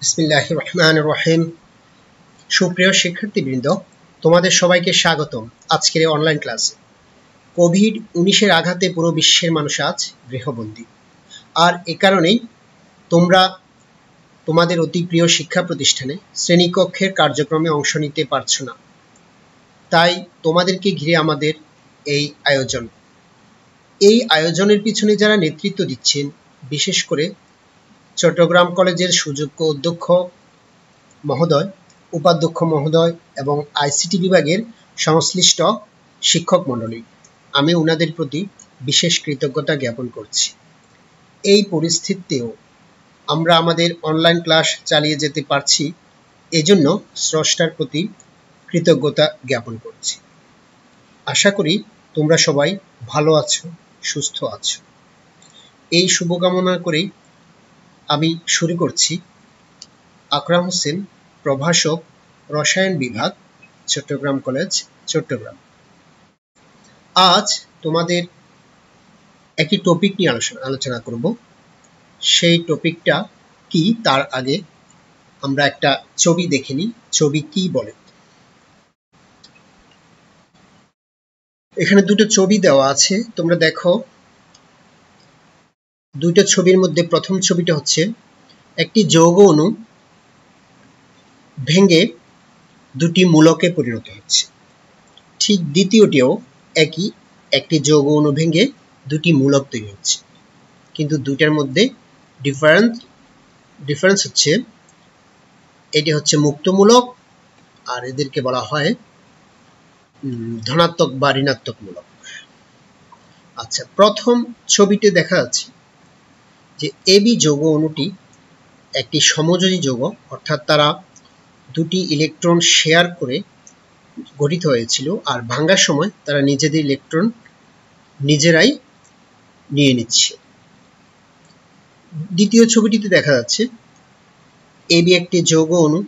বিসমিল্লাহির রহমানির রহিম। সুপ্রিয় শিক্ষার্থীবৃন্দ, তোমাদের সবাইকে স্বাগতম আজকের এই অনলাইন ক্লাসে। কোভিড-19 আঘাতে পুরো বিশ্বের মানুষ আজ গৃহবন্দী, আর এ কারণেই তোমরা তোমাদের অতি প্রিয় শিক্ষা প্রতিষ্ঠানে শ্রেণীকক্ষের কার্যক্রমে অংশ নিতে পারছো না। তাই তোমাদেরকে ঘিরে আমাদের এই আয়োজন। এই আয়োজনের পিছনে যারা নেতৃত্ব দিচ্ছেন, বিশেষ করে চট্টগ্রাম কলেজের সুযোগ্য অধ্যক্ষ মহোদয়, উপাধ্যক্ষ মহোদয় এবং আইসিটি বিভাগের সংশ্লিষ্ট শিক্ষক মণ্ডলী, আমি ওনাদের প্রতি বিশেষ কৃতজ্ঞতা জ্ঞাপন করছি। এই পরিস্থিতিতেও আমরা আমাদের অনলাইন ক্লাস চালিয়ে যেতে পারছি, এজন্য স্রষ্টার প্রতি কৃতজ্ঞতা জ্ঞাপন করছি। আশা করি তোমরা সবাই ভালো আছো, সুস্থ আছো। এই শুভকামনা করেই আমি শুরু করছি। আকরাম হোসেন, প্রভাষক, রসায়ন বিভাগ, চট্টগ্রাম কলেজ, চট্টগ্রাম। আজ তোমাদের একটি টপিক নিয়ে আলোচনা করব। সেই টপিকটা কি তার আগে আমরা একটা ছবি দেখে নিই। ছবি কি বলে? এখানে দুটো ছবি দেওয়া আছে, তোমরা দেখো। দুটো ছবির মধ্যে প্রথম ছবিটা হচ্ছে একটি যৌগ অণু ভেঙে দুটি মূলকে পরিণত হচ্ছে। ঠিক দ্বিতীয়টিও একই, একটি যৌগ অণু ভেঙে দুটি মূলক তৈরি হচ্ছে, কিন্তু দুইটার মধ্যে ডিফারেন্স হচ্ছে এটি হচ্ছে মুক্ত মূলক, আর এদেরকে বলা হয় ধনাত্মক বা ঋণাত্মক মূলক। আচ্ছা, প্রথম ছবিতে দেখা যাচ্ছে যে এবি যৌগ অণুটি একটি সমযোজী যৌগ, অর্থাৎ তারা দুটি ইলেকট্রন শেয়ার করে গঠিত হয়েছিল, আর ভাঙার সময় তারা নিজেদের ইলেকট্রন নিজেরাই নিয়ে নিচ্ছে। দ্বিতীয় ছবিটিতে দেখা যাচ্ছে এবি একটি যৌগ অণু,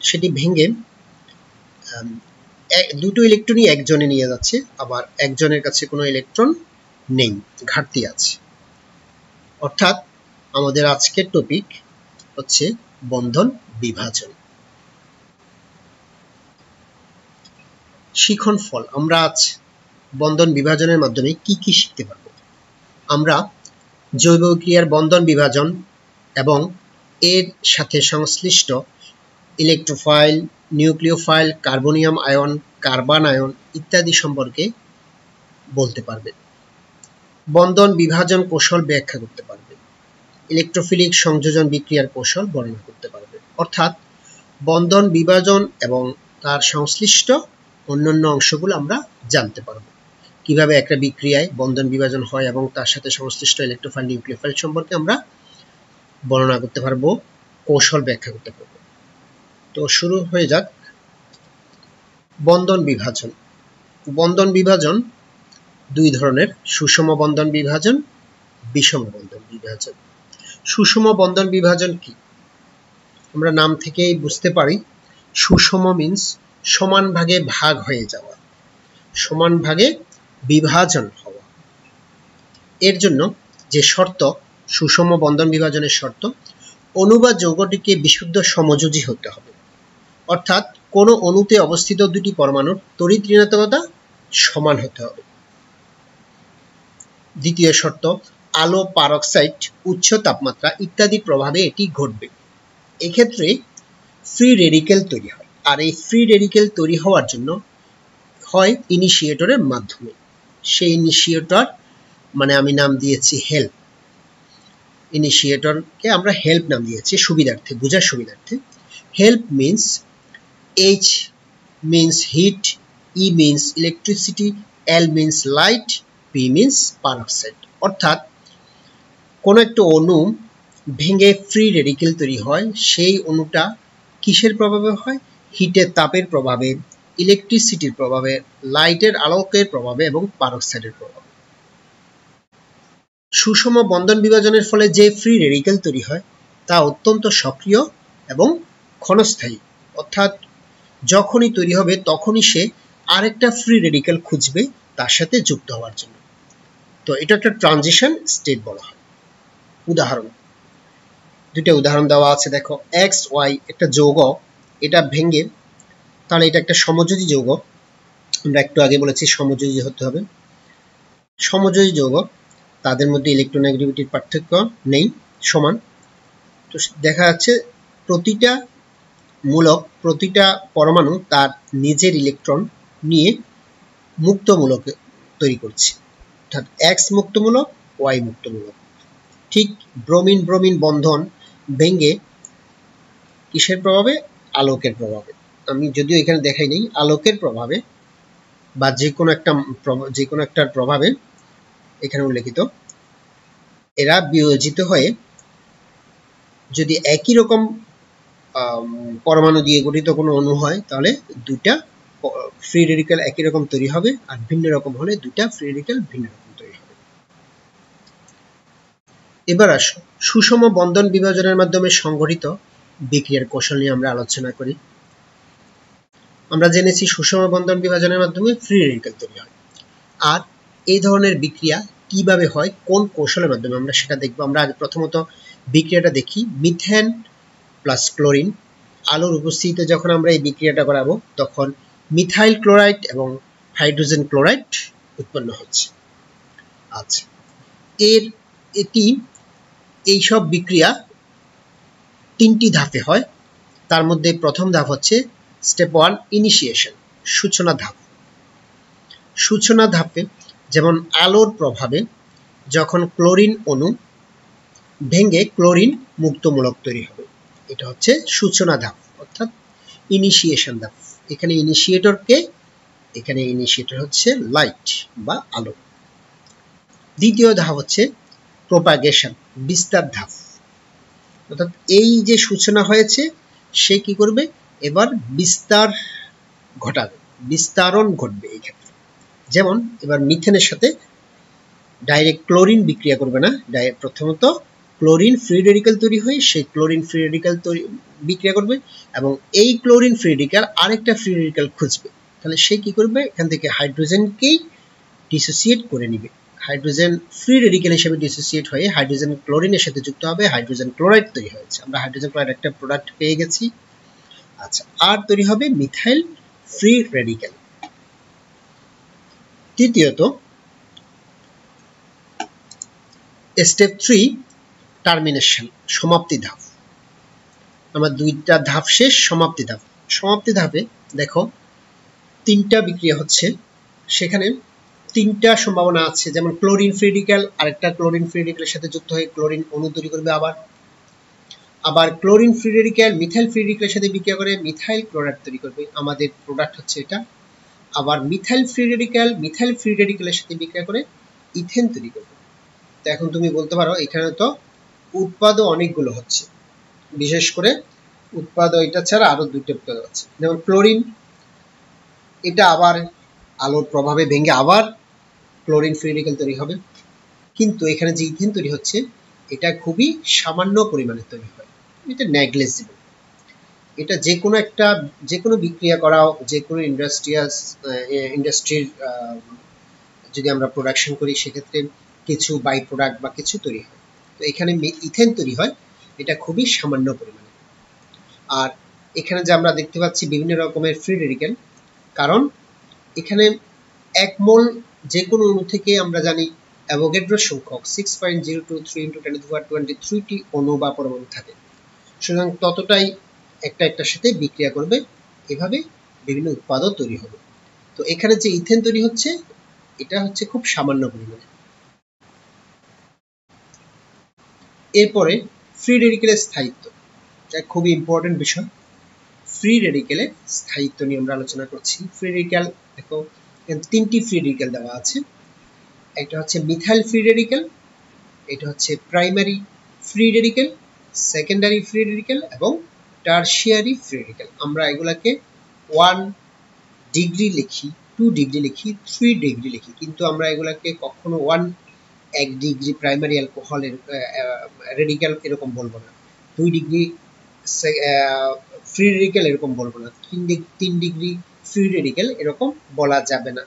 সেটি ভেঙে দুটো ইলেকট্রনই একজনে নিয়ে যাচ্ছে, আবার একজনের কাছে কোনো ইলেকট্রন নেই, ঘাটতি আছে। অর্থাৎ আমাদের আজকের টপিক হচ্ছে বন্ধন বিভাজন। শিখন ফল, আমরা আজ বন্ধন বিভাজনের মাধ্যমে কি কি শিখতে পারবো? আমরা জৈব বিক্রিয়ার বন্ধন বিভাজন এবং এর সাথে সংশ্লিষ্ট electrophile, nucleophile, carbonium ion, carbon ion ইত্যাদি সম্পর্কে বলতে পারবে। বন্ধন বিভাজন কৌশল ব্যাখ্যা করতে পারবে। ইলেকট্রোফিলিক সংযোজন বিক্রিয়ার কৌশল বর্ণনা করতে পারবে। অর্থাৎ বন্ধন বিভাজন এবং তার সংশ্লিষ্ট অন্যান্য অংশগুলো আমরা জানতে পারবো। কিভাবে একটা বিক্রিয়ায় বন্ধন বিভাজন হয় এবং তার সাথে সংশ্লিষ্ট ইলেকট্রোফাইল, নিউক্লিওফাইল সম্পর্কে আমরা বর্ণনা করতে পারবো, কৌশল ব্যাখ্যা করতে পারবো। তো শুরু হয়ে যাক। বন্ধন বিভাজন। বন্ধন বিভাজন দুই ধরনের: সুষম বন্ধন বিভাজন, বিষম বন্ধন বিভাজন। সুষম বন্ধন বিভাজন কি? আমরা নাম থেকেই বুঝতে পারি, সুষম মিন্স সমান ভাগে ভাগ হয়ে যাওয়া, সমান ভাগে বিভাজন হওয়া। এর জন্য যে শর্ত, সুষম বন্ধন বিভাজনের শর্ত, অণু বা যৌগটিকে বিশুদ্ধ সমযোজী হতে হবে। অর্থাৎ কোনো অণুতে অবস্থিত দুটি পরমাণুর তড়িৎ ঋণাত্মকতা সমান হতে হবে। দ্বিতীয় শর্ত, আলো, পারক্সাইড, উচ্চ তাপমাত্রা ইত্যাদি প্রভাবে এটি ঘটবে। এক্ষেত্রে ফ্রি রেডিকেল তৈরি হয়, আর এই ফ্রি রেডিকেল তৈরি হওয়ার জন্য হয় ইনিশিয়েটরের মাধ্যমে। সেই ইনিশিয়েটর মানে আমি নাম দিয়েছি হেল্প। ইনিশিয়েটরকে আমরা হেল্প নাম দিয়েছি সুবিধার্থে, বোঝার সুবিধার্থে। Help means H means heat, E means electricity, L means light, P means peroxide। অর্থাৎ কোন একটা অণু ভেঙে ফ্রি রেডিকেল তৈরি হয়, সেই অণুটা কিসের প্রভাবে হয়? হিটের, তাপের প্রভাবে, ইলেকট্রিসিটির প্রভাবে, লাইটের আলোকের প্রভাবে এবং পারক্সাইডের প্রভাবে। সুষম বন্ধন বিভাজনের ফলে যে ফ্রি রেডিকেল তৈরি হয় তা অত্যন্ত সক্রিয় এবং ক্ষণস্থায়ী। অর্থাৎ যখনই তৈরি হবে তখনই সে আরেকটা ফ্রি রেডিকেল খুঁজবে তার সাথে যুক্ত হওয়ার জন্য। তো এটা একটা ট্রানজিশন স্টেট বলা হয়। উদাহরণ, দুইটা উদাহরণ দেওয়া আছে দেখো, এক্স ওয়াই একটা যৌগ, এটা ভেঙে তাহলে এটা একটা সমযোজী যৌগ। আমরা একটু আগে বলেছি সমযোজী হতে হবে। সমযোজী যৌগ, তাদের মধ্যে ইলেকট্রোনেগেটিভিটির পার্থক্য নেই, সমান। তো দেখা যাচ্ছে প্রতিটা মূলক, প্রতিটা পরমাণু তার নিজের ইলেকট্রন নিয়ে মুক্ত মূলক তৈরি করছে, অর্থাৎ এক্স মুক্ত মূলক, ওয়াই মুক্ত মূলক। ঠিক ব্রোমিন ব্রোমিন বন্ধন ভেঙে কিসের প্রভাবে? আলোকের প্রভাবে। আমি যদিও এখানে দেখাই নেই, আলোকের প্রভাবে বা যে কোনো একটার প্রভাবে এখানে উল্লেখিত, এরা বিয়োজিত হয়ে যদি একই রকম পরমাণু দিয়ে গঠিত কোনো অণু হয় তাহলে দুইটা ফ্রি রেডিক্যাল একই রকম তৈরি হবে, আর ভিন্ন রকম হলে দুইটা ফ্রি রেডিক্যাল ভিন্ন রকম তৈরি হবে। এবার আসো সুষম বন্ধন বিভাজনের মাধ্যমে সংঘটিত বিক্রিয়ার কৌশল নিয়ে আমরা আলোচনা করি। আমরা জেনেছি সুষম বন্ধন বিভাজনের মাধ্যমে ফ্রি রেডিক্যাল তৈরি হয়, আর এই ধরনের বিক্রিয়া কিভাবে হয়, কোন কৌশলের মাধ্যমে, আমরা সেটা দেখব। আমরা আগে প্রথমত বিক্রিয়াটা দেখি। মিথেন প্লাস ক্লোরিন, আলোর উপস্থিতিতে যখন আমরা এই বিক্রিয়াটা করাবো তখন মিথাইল ক্লোরাইড এবং হাইড্রোজেন ক্লোরাইড উৎপন্ন হচ্ছে। আচ্ছা, এইসব বিক্রিয়া তিনটি ধাপে হয়। তার মধ্যে প্রথম ধাপ হচ্ছে স্টেপ 1, ইনিশিয়েশন, সূচনা ধাপ। সূচনা ধাপে যেমন আলোর প্রভাবে যখন ক্লোরিন অণু ভেঙে ক্লোরিন মুক্তমূলক তৈরি হবে, এটা হচ্ছে সূচনা ধাপ, অর্থাৎ ইনিশিয়েশন ধাপ। এখানে ইনিশিয়েটর কে? এখানে ইনিশিয়েটর হচ্ছে লাইট বা আলো। দ্বিতীয় ধাপ হচ্ছে প্রপাগেশন, বিস্তার ধাপ, অর্থাৎ এই যে সূচনা হয়েছে সে কি করবে? এবার বিস্তার ঘটাবে, বিস্তারণ ঘটবে এই ক্ষেত্রে। যেমন এবার মিথেনের সাথে ডাইরেক্ট ক্লোরিন বিক্রিয়া করবে না, প্রথমত ক্লোরিন ফ্রি রেডিক্যাল তৈরি হয়, সেই ক্লোরিন ফ্রি রেডিক্যাল বিক্রিয়া করবে এবং এই ক্লোরিন ফ্রি রেডিক্যাল আরেকটা ফ্রি রেডিক্যাল খুঁজবে। তাহলে সে কি করবে? এখান থেকে হাইড্রোজেনকেই ডিসোসিয়েট করে নিবে। হাইড্রোজেন ফ্রি রেডিক্যাল হিসেবে ডিসোসিয়েট হয়ে হাইড্রোজেন ক্লোরিনের সাথে যুক্ত হবে, হাইড্রোজেন ক্লোরাইড তৈরি হয়েছে। আমরা হাইড্রোজেন ক্লোরাইড একটা প্রোডাক্ট পেয়ে গেছি। আচ্ছা, আর তৈরি হবে মিথাইল ফ্রি রেডিক্যাল। তৃতীয়ত স্টেপ 3, টার্মিনেশন, সমাপ্তি ধাপ। আমার দুইটা ধাপ শেষ, সমাপ্তি ধাপ। সমাপ্তি ধাপে দেখো তিনটা বিক্রিয়া হচ্ছে, সেখানে তিনটা সম্ভাবনা আছে। যেমন ক্লোরিন ফ্রি রেডিক্যাল আরেকটা ক্লোরিন ফ্রি রেডিক্যালের সাথে যুক্ত হয়ে ক্লোরিন অণু তৈরি করবে, আবার chlorine free radical methyl free রেডিক্যালের সাথে বিক্রিয়া করে মিথাইল ক্লোরাইড তৈরি করবে। আমাদের প্রোডাক্ট হচ্ছে এটা। আবার মিথাইল ফ্রি রেডিক্যালের সাথে বিক্রিয়া করে ইথেন তৈরি করবে। তো এখন তুমি বলতে পারো এখানে তো উৎপাদও অনেকগুলো হচ্ছে, বিশেষ করে উৎপাদ এটা ছাড়া আরো দুটো উৎপাদ আছে। যেমন ক্লোরিন, এটা আবার আলোর প্রভাবে ভেঙে আবার ক্লোরিন ফ্রি রেডিক্যাল তৈরি হবে, কিন্তু এখানে যে ইথেন তৈরি হচ্ছে এটা খুবই সামান্য পরিমাণে তৈরি হয়, এটা নেগলিজিবল। এটা যে কোনো বিক্রিয়া করাও, যে কোনো ইন্ডাস্ট্রির যদি আমরা প্রোডাকশন করি সেক্ষেত্রে কিছু বাই প্রোডাক্ট বা কিছু তৈরি হয়। তো এখানে ইথেন তৈরি হয়, এটা খুবই সামান্য পরিমাণে। আর এখানে যে আমরা দেখতে পাচ্ছি বিভিন্ন রকমের ফ্রি রেডিক্যাল, কারণ এখানে 1 মোল যে কোনো অণু থেকে আমরা জানি অ্যাভোগাড্রো সংখ্যক 6.023 × 10⁻23টি অণু বা পরমাণু থাকে, সুতরাং ততটাই একটার সাথে বিক্রিয়া করবে, এভাবে বিভিন্ন উৎপাদও তৈরি হবে। তো এখানে যে ইথেন তৈরি হচ্ছে এটা হচ্ছে খুব সামান্য পরিমাণে। এরপরে ফ্রি রেডিক্যালের স্থায়িত্ব, যা খুবই ইম্পর্টেন্ট বিষয়। ফ্রি রেডিক্যালের স্থায়িত্ব নিয়ে আমরা আলোচনা করছি। ফ্রি রেডিক্যাল দেখো, তিনটি ফ্রি রেডিক্যাল দেওয়া আছে। একটা হচ্ছে মিথাইল ফ্রি রেডিক্যাল, এটা হচ্ছে primary free radical, secondary free radical এবং টারশিয়ারি ফ্রি রেডিক্যাল। আমরা এগুলাকে 1 ডিগ্রি লিখি, 2 ডিগ্রি লিখি, 3 ডিগ্রি লিখি, কিন্তু আমরা এগুলাকে কখনো 1 ডিগ্রি প্রাইমারি অ্যালকোহলের রেডিক্যাল এরকম বলবো না, 2 ডিগ্রি ফ্রি রেডিক্যাল এরকম বলবো না, 3 ডিগ্রি ফ্রি রেডিক্যাল এরকম বলা যাবে না।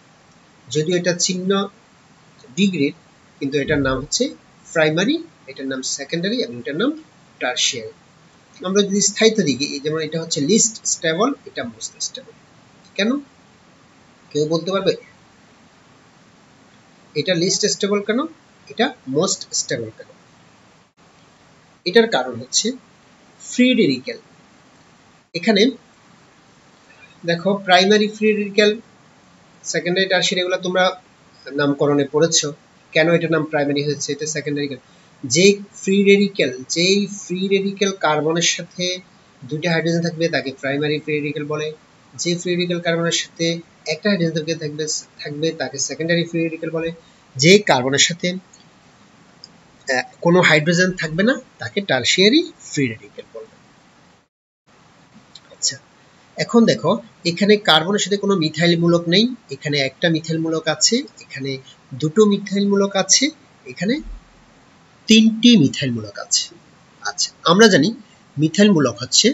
যদিও এটা চিহ্ন ডিগ্রির, কিন্তু এটার নাম হচ্ছে প্রাইমারি, এটার নাম সেকেন্ডারি এবং এটার নাম টারশিয়ারি। আমরা যদি স্থায়িত্ব দেখি, যেমন এটা হচ্ছে লিস্ট স্টেবল, এটা মোস্ট স্টেবল। কেন কেউ বলতে পারবে এটা লিস্ট স্টেবল কেন, এটা মোস্ট স্টেবল কেন? এটার কারণ হচ্ছে ফ্রি রেডিক্যাল। এখানে দেখো primary free radical, secondary tertiary, এগুলো তোমরা নামকরণে পড়েছো। কেন এটার নাম প্রাইমারি হয়েছে, এটা সেকেন্ডারি। যেই ফ্রি রেডিক্যাল কার্বনের সাথে দুইটা হাইড্রোজেন থাকবে তাকে প্রাইমারি ফ্রি রেডিক্যাল বলে। যে ফ্রি রেডিক্যাল কার্বনের সাথে একটা হাইড্রোজেন থাকবে তাকে সেকেন্ডারি ফ্রি রেডিক্যাল বলে। যে কার্বনের সাথে কোনো হাইড্রোজেন থাকবে না তাকে টারশিয়ারি ফ্রি রেডিক্যাল বলবে। আচ্ছা, এখন দেখো এখানে কার্বনের সাথে কোনো মিথাইল মূলক নেই, এখানে একটা মিথাইল মূলক আছে, এখানে দুটো মিথাইল মূলক আছে, এখানে তিনটি মিথাইল মূলক আছে। আচ্ছা, আমরা জানি মিথাইল মূলক হচ্ছে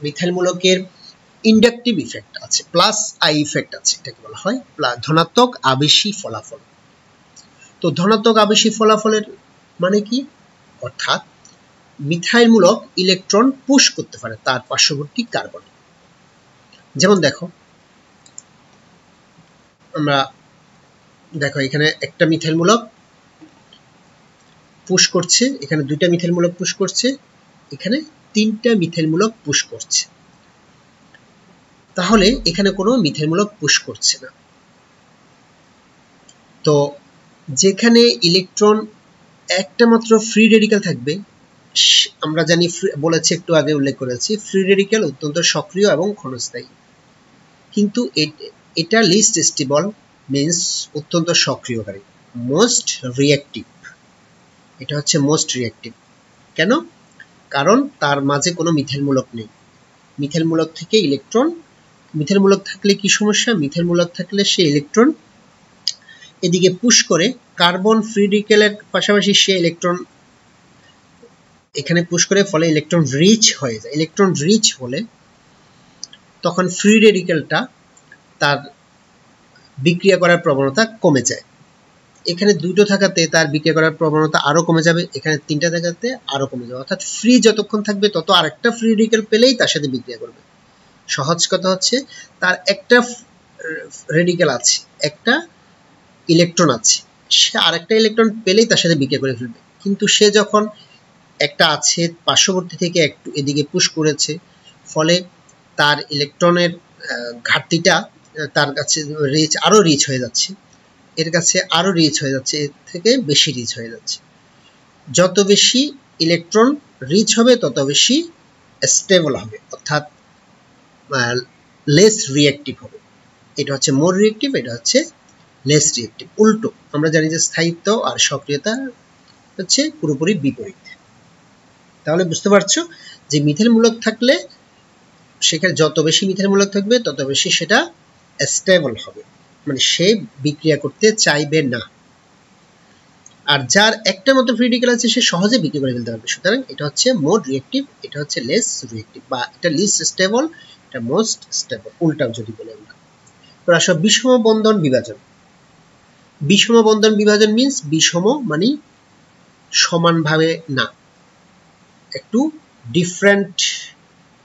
মিথাইল মূলকের ইন্ডাকটিভ ইফেক্ট আছে, প্লাস আই ইফেক্ট আছে, এটাকে বলা হয় ধনাত্মক আবেশী ফলাফল। তো ধনাত্মক আবেশী ফলাফলের মানে কি, অর্থাৎ মিথাইল মূলক ইলেকট্রন পুশ করতে পারে তার পার্শ্ববর্তী কার্বনে। যেমন দেখো আমরা দেখো এখানে একটা মিথাইল মূলক পুশ করছে, এখানে দুইটা মিথাইল মূলক পুশ করছে, এখানে তিনটা মিথাইল মূলক পুশ করছে। তাহলে এখানে কোনো মিথাইল মূলক পুশ করছে না। তো যেখানে ইলেকট্রন একটা মাত্র ফ্রি রেডিক্যাল থাকবে, আমরা জানি বলেছি, একটু আগে উল্লেখ করেছি, ফ্রি রেডিক্যাল অত্যন্ত সক্রিয় এবং ক্ষণস্থায়ী। কিন্তু এটা লিস্ট স্টেবল মিন্স অত্যন্ত সক্রিয়কারী, মোস্ট রিঅ্যাক্টিভ। এটা হচ্ছে মোস্ট রিঅ্যাক্টিভ। কেন? কারণ তার মাঝে কোনো মিথাইল মূলক নেই। মিথাইল মূলক থেকে ইলেকট্রন, মিথাইল মূলক থাকলে কি সমস্যা, মিথাইল মূলক থাকলে সে ইলেকট্রন এদিকে পুশ করে, কার্বন ফ্রি রেডিক্যালের পাশাপাশি সে ইলেকট্রন এখানে পুশ করে, ফলে ইলেকট্রন রিচ হয়ে যায়। ইলেকট্রন রিচ হলে তখন ফ্রি রেডিক্যালটা তার বিক্রিয়া করার প্রবণতা কমে যায়। এখানে দুটো থাকাতে তার বিক্রিয়া করার প্রবণতা আরো কমে যাবে, এখানে তিনটা থাকাতে আরো কমে যাবে। অর্থাৎ ফ্রি যতক্ষণ থাকবে তত আরেকটা ফ্রি রেডিক্যাল পেলেই তার সাথে বিক্রিয়া করবে। সহজ কথা হচ্ছে তার একটা রেডিক্যাল আছে, একটা ইলেকট্রন আছে, সে আরেকটা ইলেকট্রন পেলেই তার সাথে বিক্রিয়া করে ফেলবে। কিন্তু সে যখন একটা আছে পার্শ্ববর্তী থেকে একটু এদিকে পুশ করেছে, ফলে তার ইলেকট্রনের ঘাটতিটা তার কাছে আরো রিচ হয়ে যাচ্ছে, এর কাছে আরো রিচ হয়ে যাচ্ছে, এর থেকে বেশি রিচ হয়ে যাচ্ছে। যত বেশি ইলেকট্রন রিচ হবে তত বেশি স্টেবল হবে, অর্থাৎ লেস রিঅ্যাক্টিভ হবে। এটা হচ্ছে মোর রিঅ্যাক্টিভ, এটা হচ্ছে লেস রিঅ্যাক্টিভ। উল্টো আমরা জানি যে স্থায়িত্ব আর সক্রিয়তা হচ্ছে পুরোপুরি বিপরীত। তাহলে বুঝতে পারছো যে মিথাইল মূলক থাকলে, সেখানে যত বেশি মিথাইল মূলক থাকবে তত বেশি সেটা স্টেবল হবে, মানে সে বিক্রিয়া করতে চাইবে না। আর যার একটা মতো ফ্রি রেডিক্যাল আছে সে সহজে বিক্রিয়া করে ফেলতে পারবে। সুতরাং এটা হচ্ছে মোর রিঅ্যাক্টিভ, এটা হচ্ছে লেস রিঅ্যাক্টিভ, বা এটা লিস্ট স্টেবল, এটা মোস্ট স্টেবল, উল্টাও যদি বলে আমরা। তো আসলে বিষম বন্ধন বিভাজন। বিষম বন্ধন বিভাজন মিন্স বিষম মানে সমানভাবে না, একটু ডিফারেন্ট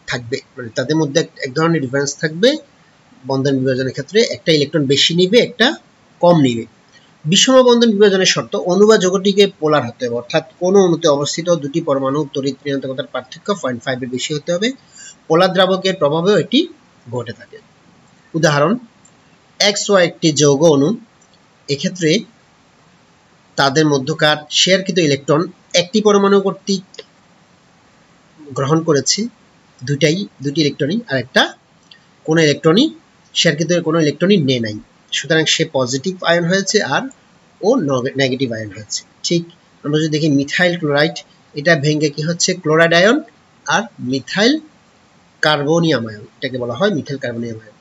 থাকবে, মানে তাদের মধ্যে এক ধরনের ডিফারেন্স থাকবে। বন্ধন বিভাজনের ক্ষেত্রে একটা ইলেকট্রন বেশি নিবে, একটা কম নিবে। বিষম বন্ধন বিভাজনের শর্ত অণু বা যৌগটিকে পোলার হতে হবে, অর্থাৎ কোন অণুতে অবস্থিত দুটি পরমাণু তড়িৎ ঋণাত্মকতার পার্থক্য 0.5 এর বেশি হতে হবে। পোলার দ্রাবকের প্রভাবেও এটি ঘটে থাকে। উদাহরণ, XY একটি যৌগ অণু, এক্ষেত্রে তাদের মধ্যকার শেয়ারকৃত ইলেকট্রন একটি পরমাণু কর্তৃক গ্রহণ করেছে, দুটি ইলেকট্রনই, আর একটা কোনো ইলেকট্রনই শেয়ারকৃত কোনো ইলেকট্রনই নেয় নাই। সুতরাং সে পজিটিভ আয়ন হয়েছে আর ও নেগেটিভ আয়ন হয়েছে। ঠিক আমরা যদি দেখি মিথাইল ক্লোরাইড, এটা ভেঙে কি হচ্ছে ক্লোরাইড আয়ন আর মিথাইল কার্বনিয়াম আয়ন, এটাকে বলা হয় মিথাইল কার্বনিয়াম আয়ন।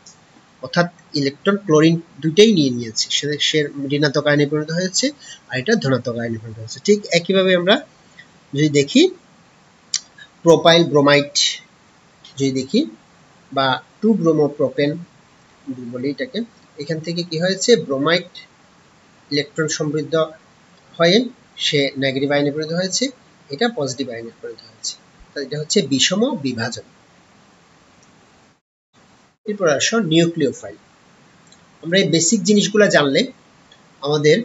অর্থাৎ ইলেকট্রন ক্লোরিন দুইটাই নিয়ে নিয়েছে, সে ঋণাত্মক আয়নে পরিণত হয়েছে আর এটা ধনাত্মক আয়নে পরিণত হয়েছে। ঠিক একইভাবে আমরা যদি দেখি প্রোপাইল ব্রোমাইড যদি দেখি, বা 2-ব্রোমোপ্রোপেন বলি এটাকে, এখান থেকে কি হয়েছে ব্রোমাইড ইলেকট্রন সমৃদ্ধ হয়ে সে নেগেটিভ আয়নে পরিণত হয়েছে, এটা পজিটিভ আয়নে পরিণত হয়েছে। তাহলে এটা হচ্ছে বিষম বিভাজন। এরপর আসো নিউক্লিওফাইল। আমরা এই বেসিক জিনিসগুলো জানলে আমাদের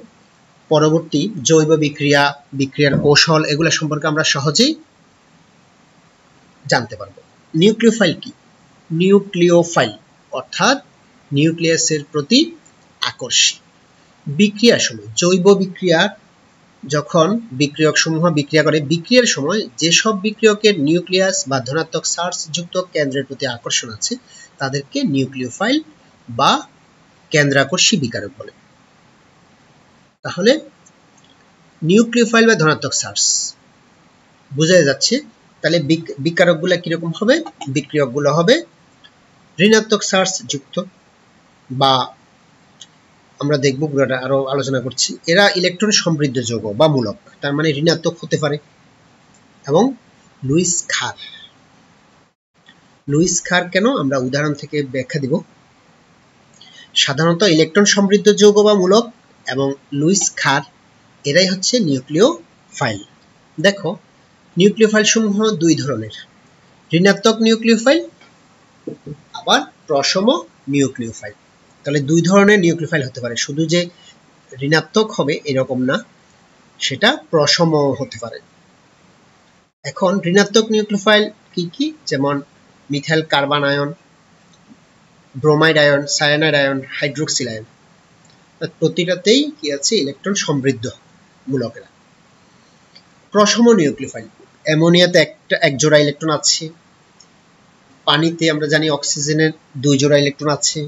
পরবর্তী জৈব বিক্রিয়া, বিক্রিয়ার কৌশল এগুলো সম্পর্কে আমরা সহজেই জানতে পারবো। নিউক্লিওফাইল কি? নিউক্লিওফাইল অর্থাৎ নিউক্লিয়াসের প্রতি আকর্ষী। বিক্রিয়ার সময়, জৈব বিক্রিয়ার যখন বিক্রিয়ক সমূহ বিক্রিয়া করে, বিক্রিয়ার সময় যেসব বিক্রিয়কের নিউক্লিয়াস বা ধনাত্মক চার্জ যুক্ত কেন্দ্রের প্রতি আকর্ষণ আছে তাদেরকে নিউক্লিওফাইল বা কেন্দ্রাকর্ষী বিকারক বলে। তাহলে নিউক্লিওফাইল বা ধনাত্মক চার্জ বোঝা যাচ্ছে। তাহলে বিকারকগুলো কিরকম হবে? বিক্রিয়কগুলো হবে ঋণাত্মক চার্জ যুক্ত, বা আমরা দেখব পুরোটা আরো আলোচনা করছি। এরা ইলেকট্রন সমৃদ্ধ যৌগ বা মূলক, তার মানে ঋণাত্মক হতে পারে। এবং লুইস ক্ষার। লুইস ক্ষার কেন আমরা উদাহরণ থেকে ব্যাখ্যা দিব। সাধারণত ইলেকট্রন সমৃদ্ধ যৌগ বা মূলক এবং লুইস ক্ষার এরাই হচ্ছে নিউক্লিওফাইল। দেখো নিউক্লিওফাইল সমূহ দুই ধরনের, ঋণাত্মক নিউক্লিওফাইল আবার প্রশম নিউক্লিওফাইল। তাহলে দুই ধরনের নিউক্লিওফাইল হতে পারে, শুধু যে ঋণাত্মক হবে এরকম না, সেটা প্রশম হতে পারে। এখন ঋণাত্মক নিউক্লিওফাইল কি কি? যেমন methyl carbon ion, bromide ion, cyanide ion, hydroxyl ion. প্রতিটাতেই কি আছে? ইলেকট্রন সমৃদ্ধ মূলকেরা। প্রশম নিউক্লিওফাইল, অ্যামোনিয়াতে এক জোড়া ইলেকট্রন আছে, পানিতে আমরা জানি অক্সিজেনের 2 জোড়া ইলেকট্রন আছে,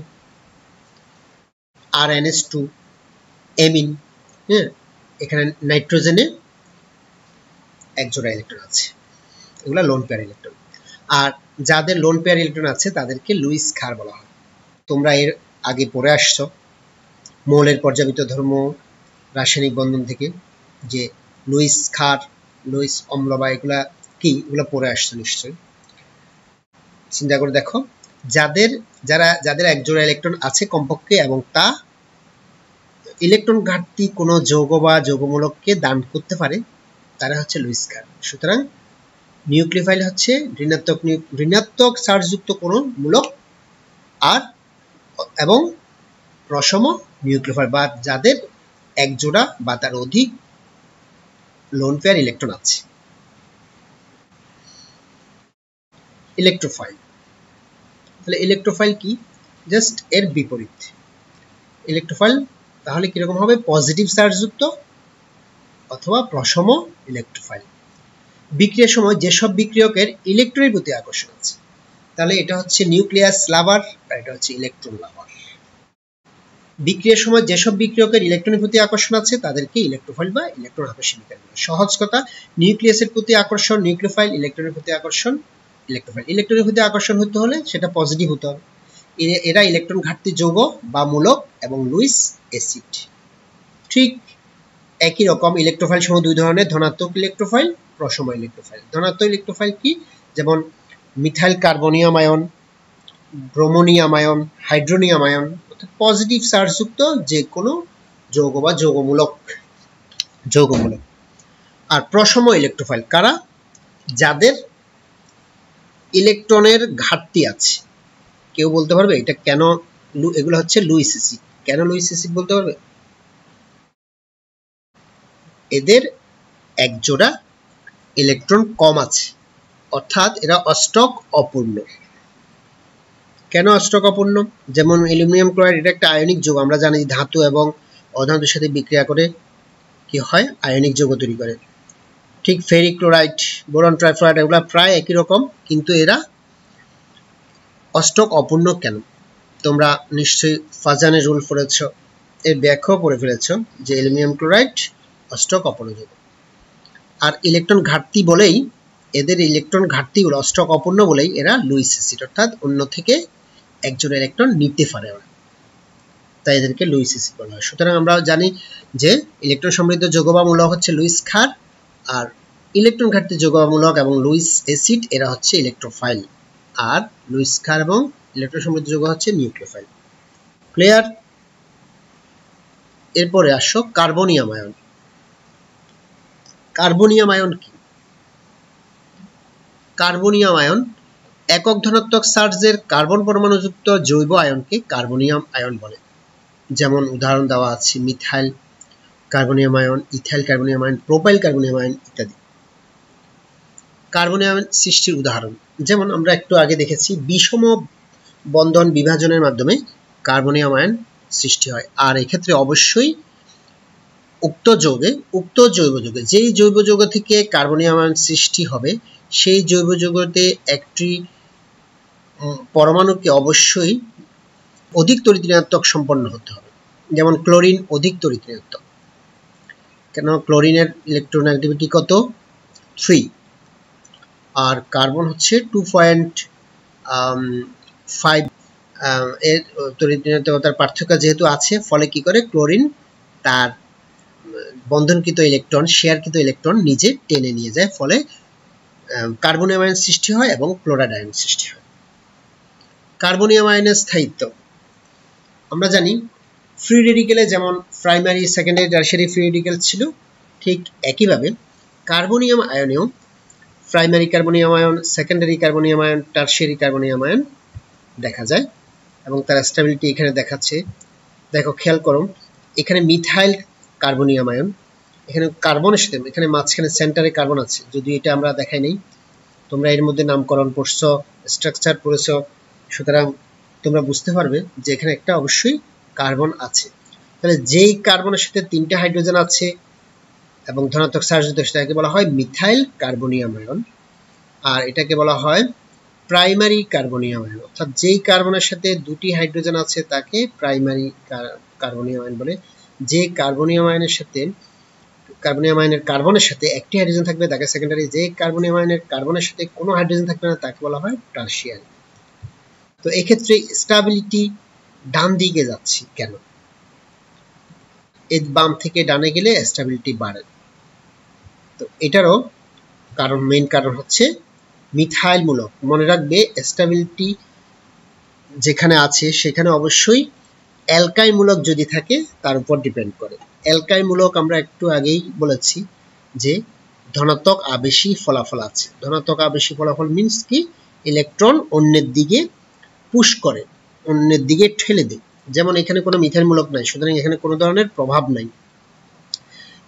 আর NH2 এমিন, হ্যাঁ, এখানে নাইট্রোজেনে 1 জোড়া ইলেকট্রন আছে। এগুলা লোন পেয়ার ইলেকট্রন। আর যাদের লোন পেয়ার ইলেকট্রন আছে তাদেরকে লুইস ক্ষার বলা হয়। তোমরা এর আগে পড়ে আসছো মৌলের পর্যাবৃত্ত ধর্ম, রাসায়নিক বন্ধন থেকে, যে লুইস ক্ষার, লুইস অম্ল বা এগুলা কি, এগুলা পড়ে আসছো নিশ্চয়ই। চিন্তা করে দেখো, যাদের 1 জোড়া ইলেকট্রন আছে কমপক্ষে এবং তা ইলেকট্রন ঘাটতি কোনো যৌগ বা যৌগমূলককে দান করতে পারে, তারা হচ্ছে লুইস ক্ষার। সুতরাং নিউক্লিওফাইল হচ্ছে ঋণাত্মক চার্জযুক্ত কোনো মূলক আর এবং প্রশম নিউক্লিওফাইল বা যাদের 1 জোড়া বা তার অধিক লোন পেয়ার ইলেকট্রন আছে। ইলেকট্রোফাইল। তাহলে ইলেকট্রোফাইল কি? জাস্ট এর বিপরীত। ইলেকট্রোফাইল তাহলে কিরকম হবে? পজিটিভ চার্জযুক্ত অথবা প্রশম ইলেকট্রোফাইল। বিক্রিয়ার সময় যেসব বিক্রিয়কের ইলেকট্রনের প্রতি আকর্ষণ আছে, তাহলে এটা হচ্ছে নিউক্লিয়াস লাভার আর এটা হচ্ছে ইলেকট্রন লাভার। বিক্রিয়ার সময় যেসব বিক্রিয়কের ইলেকট্রনের প্রতি আকর্ষণ আছে তাদেরকে ইলেকট্রোফাইল বা ইলেকট্রন আকর্ষী বিকারক বলে। সহজ কথা, নিউক্লিয়াসের প্রতি আকর্ষণ নিউক্লিওফাইল, ইলেকট্রনের প্রতি আকর্ষণ ইলেকট্রোফাইল। ইলেকট্রনের প্রতি আকর্ষণ হতে হলে সেটা পজিটিভ হতে হবে। এরা ইলেকট্রন ঘাটতি যৌগ বা মূলক এবং লুইস অ্যাসিড। ঠিক একই রকম ইলেকট্রোফাইল সমূহ দুই ধরনের, ধনাত্মক ইলেকট্রোফাইল, প্রশম ইলেকট্রোফাইল। ধনাত্মক ইলেকট্রোফাইল কি? যেমন methyl carbonium ion, bromonium ion, hydronium ion, অর্থাৎ পজিটিভ চার্জযুক্ত যে কোনো যৌগ বা যৌগমূলক। আর প্রশম ইলেকট্রোফাইল কারা? যাদের ইলেকট্রনের ঘাটতি আছে। কেউ বলতে পারবে এটা কেন? এগুলো হচ্ছে লুইস অ্যাসিড। কেন লুইস অ্যাসিড বলতে পারবে? এদের 1 জোড়া ইলেকট্রন কম আছে, অর্থাৎ এরা অষ্টক অপূর্ণ। কেন অষ্টক অপূর্ণ? যেমন অ্যালুমিনিয়াম ক্লোরাইড, এটা একটা আয়নিক যৌগ। আমরা জানি ধাতু এবং অধাতুর সাথে বিক্রিয়া করে কি হয়? আয়নিক যৌগ তৈরি করে। ঠিক ফেরিক ক্লোরাইড, বোরন ট্রাইফ্লোরাইড এগুলো প্রায় একই রকম, কিন্তু এরা অষ্টক অপূর্ণ কেন? তোমরা নিশ্চয়ই ফাজানের রুল পড়েছ, এর ব্যাখ্যাও পড়ে ফেলেছ যে অ্যালুমিনিয়াম ক্লোরাইড অষ্টক অপূর্ণ যৌগ। আর ইলেকট্রন ঘাটতি বলেই এদের ইলেকট্রন ঘাটতি হলো অষ্টক অপূর্ণ বলেই এরা লুইস অ্যাসিড, অর্থাৎ অন্য থেকে 1 জোড়া ইলেকট্রন নিতে পারে ওরা, তাই এদেরকে লুইস অ্যাসিড বলা হয়। সুতরাং আমরা জানি যে ইলেকট্রন সমৃদ্ধ যৌগ বা মূলক হচ্ছে লুইস ক্ষার, আর ইলেকট্রন ঘাটতি যৌগ বা মূলক এবং লুইস অ্যাসিড এরা হচ্ছে ইলেকট্রোফাইল, আর লুইস ক্ষার এবং ইলেকট্রন সমৃদ্ধ যৌগ হচ্ছে নিউক্লিওফাইল। ক্লিয়ার? এরপরে আসো কার্বনিয়াম আয়ন। কার্বনিয়াম আয়ন কি? কার্বনিয়াম আয়ন একক ধনাত্মক চার্জের কার্বন পরমাণুযুক্ত জৈব আয়নকে কার্বনিয়াম আয়ন বলে। যেমন উদাহরণ দেওয়া আছে methyl carbonium ion, ethyl carbonium ion, propyl carbonium ion ইত্যাদি। কার্বনিয়াম সৃষ্টির উদাহরণ যেমন আমরা একটু আগে দেখেছি বিষম বন্ধন বিভাজনের মাধ্যমে কার্বনিয়াম আয়ন সৃষ্টি হয়। আর এক্ষেত্রে অবশ্যই উক্ত জৈব যৌগে যেই জৈব যৌগ থেকে কার্বনিয়াম আয়ন সৃষ্টি হবে সেই জৈব যৌগতে একটি পরমাণুকে অবশ্যই অধিক তড়িৎ ঋণাত্মক সম্পন্ন হতে হবে। যেমন ক্লোরিন অধিক তড়িৎ ঋণাত্মক, কেন ক্লোরিনের ইলেকট্রোনেগেটিভিটি কত? 3, আর কার্বন হচ্ছে 2.5 এর তড়িৎ ঋণাত্মকতার পার্থক্য যেহেতু আছে, ফলে কি করে ক্লোরিন তার বন্ধনকৃত ইলেকট্রন শেয়ারকৃত ইলেকট্রন নিজে টেনে নিয়ে যায়, ফলে কার্বনিয়াম আয়ন সৃষ্টি হয় এবং ক্লোরাইড আয়ন সৃষ্টি হয়। কার্বনিয়াম আয়নের স্থায়িত্ব আমরা জানি ফ্রি রেডিকেলে যেমন primary, secondary, tertiary free radical ছিল, ঠিক একইভাবে কার্বনিয়াম আয়নেও primary carbonium ion, secondary carbonium ion, tertiary carbonium ion দেখা যায় এবং তার স্টেবিলিটি এখানে দেখাচ্ছে। দেখো খেয়াল করো, এখানে মিথাইল কার্বনিয়াম আয়ন, এখানে কার্বনের সাথে এখানে মাঝখানে সেন্টারে কার্বন আছে, যদি এটা আমরা দেখাই নাই, তোমরা এর মধ্যে নামকরণ পড়ছো, স্ট্রাকচার পড়েছো, সুতরাং তোমরা বুঝতে পারবে যে এখানে একটা অবশ্যই কার্বন আছে। তাহলে যেই কার্বনের সাথে 3টে হাইড্রোজেন আছে এবং ধনাত্মক চার্জযুক্ত, সেটাকে বলা হয় মিথাইল কার্বনিয়াম আয়ন। আর এটাকে বলা হয় প্রাইমারি কার্বনিয়াম আয়ন, অর্থাৎ যেই কার্বনের সাথে 2টি হাইড্রোজেন আছে তাকে প্রাইমারি কার্বনিয়াম আয়ন বলে। যে কার্বনিয়াম আয়নের কার্বনের সাথে একটি হাইড্রোজেন থাকবে তাকে সেকেন্ডারি, যে কার্বনিয়াম আয়নের কার্বনের সাথে কোনো হাইড্রোজেন থাকবে না তাকে বলা হয় টারশিয়ারি। তো এক্ষেত্রে স্টেবিলিটি ডান দিকে যাচ্ছে কেন? এর বাম থেকে ডানে গেলে স্টেবিলিটি বাড়ে। তো এটারও কারণ, মেইন কারণ হচ্ছে মিথাইল মূলক। মনে রাখবে স্টেবিলিটি যেখানে আছে সেখানে অবশ্যই অ্যালকাইল মূলক যদি থাকে তার উপর ডিপেন্ড করে। অ্যালকাইল মূলক আমরা একটু আগেই বলেছি যে ধনাত্মক আবেশী ফলাফল আছে। ধনাত্মক আবেশী ফলাফল মিন্স কি? ইলেকট্রন অন্যের দিকে পুশ করে, অন্যের দিকে ঠেলে দেয়। যেমন এখানে কোনো মিথাইল মূলক নাই, সুতরাং এখানে কোনো ধরনের প্রভাব নাই,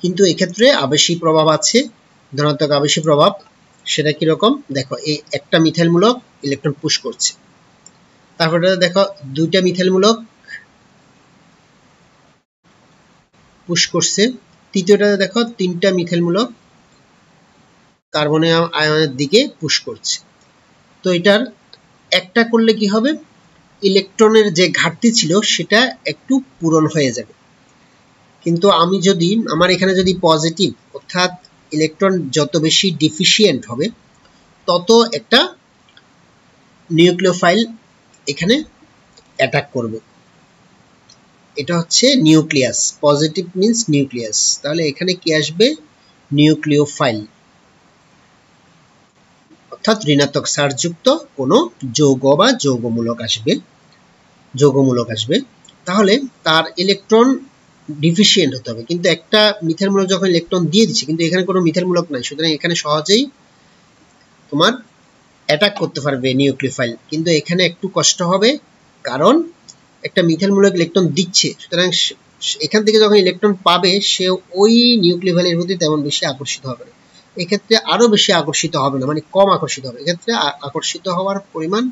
কিন্তু এক্ষেত্রে আবেশী প্রভাব আছে, ধনাত্মক আবেশী প্রভাব। সেটা কিরকম? দেখো, এই একটা মিথাইল মূলক ইলেকট্রন পুশ করছে, তারপরে দেখো 2টা মিথাইল মূলক পুশ করছে, তৃতীয়টাতে দেখো 3টা মিথাইল মূলক কার্বনিয়াম আয়নের দিকে পুশ করছে। তো এটার একটা করলে কি হবে? ইলেকট্রনের যে ঘাটতি ছিল সেটা একটু পূরণ হয়ে যাবে। কিন্তু আমি যদি আমার এখানে যদি পজিটিভ, অর্থাৎ ইলেকট্রন যত বেশি ডিফিশিয়েন্ট হবে তত একটা নিউক্লিওফাইল এখানে অ্যাটাক করবে। এটা হচ্ছে নিউক্লিয়াস, পজিটিভ মিন্স নিউক্লিয়াস, তাহলে এখানে কি আসবে? নিউক্লিওফাইল, অর্থাৎ ঋণাত্মক চার্জযুক্ত কোনো যৌগ বা যৌগমূলক আসবে। তাহলে তার ইলেকট্রন ডিফিশিয়েন্ট হতে হবে, কিন্তু একটা মিথাইল মূলক যখন ইলেকট্রন দিয়ে দিচ্ছে কিন্তু এখানে কোনো মিথাইল মূলক নাই, সুতরাং এখানে সহজেই তোমার অ্যাটাক করতে পারবে নিউক্লিওফাইল। কিন্তু এখানে একটু কষ্ট হবে, কারণ একটা মিথাইল মূলক ইলেকট্রন দিচ্ছে, সুতরাং এখান থেকে যখন ইলেকট্রন পাবে সে ওই নিউক্লিওফাইলের প্রতি তেমন বেশি আকর্ষিত হবে না। এক্ষেত্রে আরো বেশি আকর্ষিত হবে না, মানে কম আকর্ষিত হবে। এক্ষেত্রে আকর্ষিত হওয়ার পরিমাণ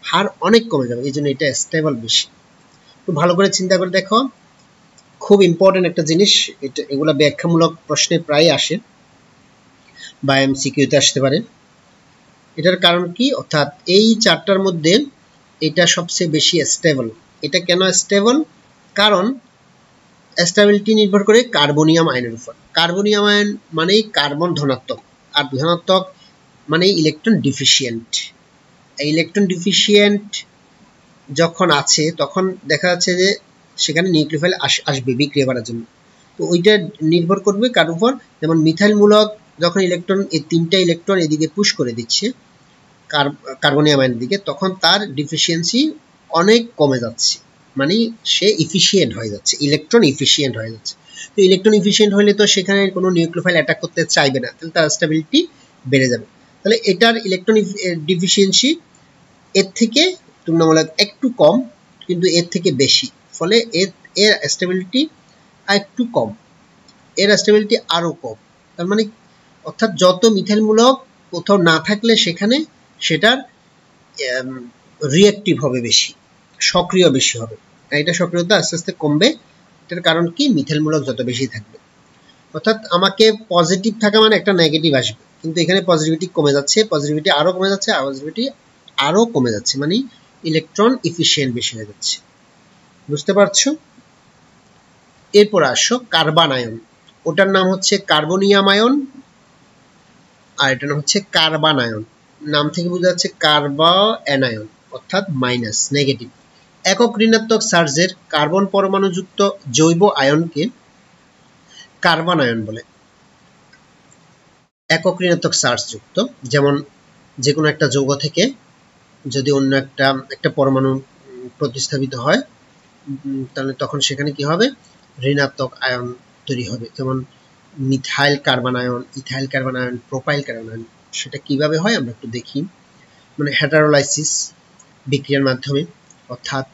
হার অনেক কমে যাবে, এই জন্য এটা স্টেবল বেশি। একটু ভালো করে চিন্তা করে দেখো, খুব ইম্পর্টেন্ট একটা জিনিস এটা, এগুলা ব্যাখ্যামূলক প্রশ্নে প্রায় আসে বা এমসিকিউতে আসতে পারে। এটার কারণ কি? অর্থাৎ এই চারটার মধ্যে এটা সবচেয়ে বেশি স্টেবল। এটা কেন স্টেবল? কারণ স্টেবিলিটি নির্ভর করে কার্বনিয়াম আয়নের উপর। কার্বনিয়াম আয়ন মানেই কার্বন ধনাত্মক, আর ধনাত্মক মানে ইলেকট্রন ডিফিশিয়েন্ট। ইলেকট্রন ডিফিশিয়েন্ট যখন আছে তখন দেখা যাচ্ছে যে সেখানে নিউক্লিওফাইল আসবে বিক্রিয়া করার জন্য। তো ওইটা নির্ভর করবে কার উপর? যেমন মিথাইল মূলক যখন ইলেকট্রন, এই 3টা ইলেকট্রন এদিকে পুশ করে দিচ্ছে কার্বনিয়াম আয়নের দিকে, তখন তার ডিফিসিয়েন্সি অনেক কমে যাচ্ছে, মানে সে ইফিশিয়েন্ট হয়ে যাচ্ছে, ইলেকট্রন ইফিশিয়েন্ট হয়ে যাচ্ছে। তো ইলেকট্রন ইফিশিয়েন্ট হলে তো সেখানে কোনো নিউক্লিওফাইল অ্যাটাক করতে চাইবে না, তাহলে তার স্টেবিলিটি বেড়ে যাবে। তাহলে এটার ইলেকট্রন ডিফিসিয়েন্সি এর থেকে তুলনামূলক একটু কম, কিন্তু এর থেকে বেশি, ফলে এর স্টেবিলিটি একটু কম, এর স্টেবিলিটি আরো কম। তার মানে অর্থাৎ যত মিথাইলমূলক কোথাও না থাকলে সেখানে সেটার রিঅ্যাক্টিভ হবে বেশি, সক্রিয় বেশি হবে, এটা সক্রিয়তা আস্তে আস্তে কমবে। এটার কারণ কি, মিথাইলমূলক যত বেশি থাকবে। অর্থাৎ আমাকে পজিটিভ থাকা মানে একটা নেগেটিভ আসবে, কিন্তু এখানে পজিটিভিটি কমে যাচ্ছে, পজিটিভিটি আরো কমে যাচ্ছে, পজিটিভিটি আরো কমে যাচ্ছে, মানে ইলেকট্রন এফিশিয়েন্ট বেশি হয়ে যাচ্ছে। বুঝতে পারছো? এরপর আসো কার্বন আয়ন, ওটার নাম হচ্ছে কার্বনিয়াম আয়ন, আর এটার নাম হচ্ছে কার্বন আয়ন। নাম থেকে বোঝা যাচ্ছে কার্বনায়ন অর্থাৎ মাইনাস, নেগেটিভ। একক ঋণাত্মক চার্জের কার্বন পরমাণুযুক্ত জৈব আয়নকে কার্বন আয়ন বলে। একক ঋণাত্মক চার্জ যুক্ত, যেমন যে কোনো একটা যৌগ থেকে যদি অন্য একটা পরমাণু প্রতিস্থাপিত হয়, তাহলে তখন সেখানে কি হবে, ঋণাত্মক আয়ন তৈরি হবে। যেমন methyl carbon ion, ethyl carbon ion, propyl carbon ion. সেটা কিভাবে হয় আমরা একটু দেখি। মানে হেটারোলাইসিস বিক্রিয়ার মাধ্যমে, অর্থাৎ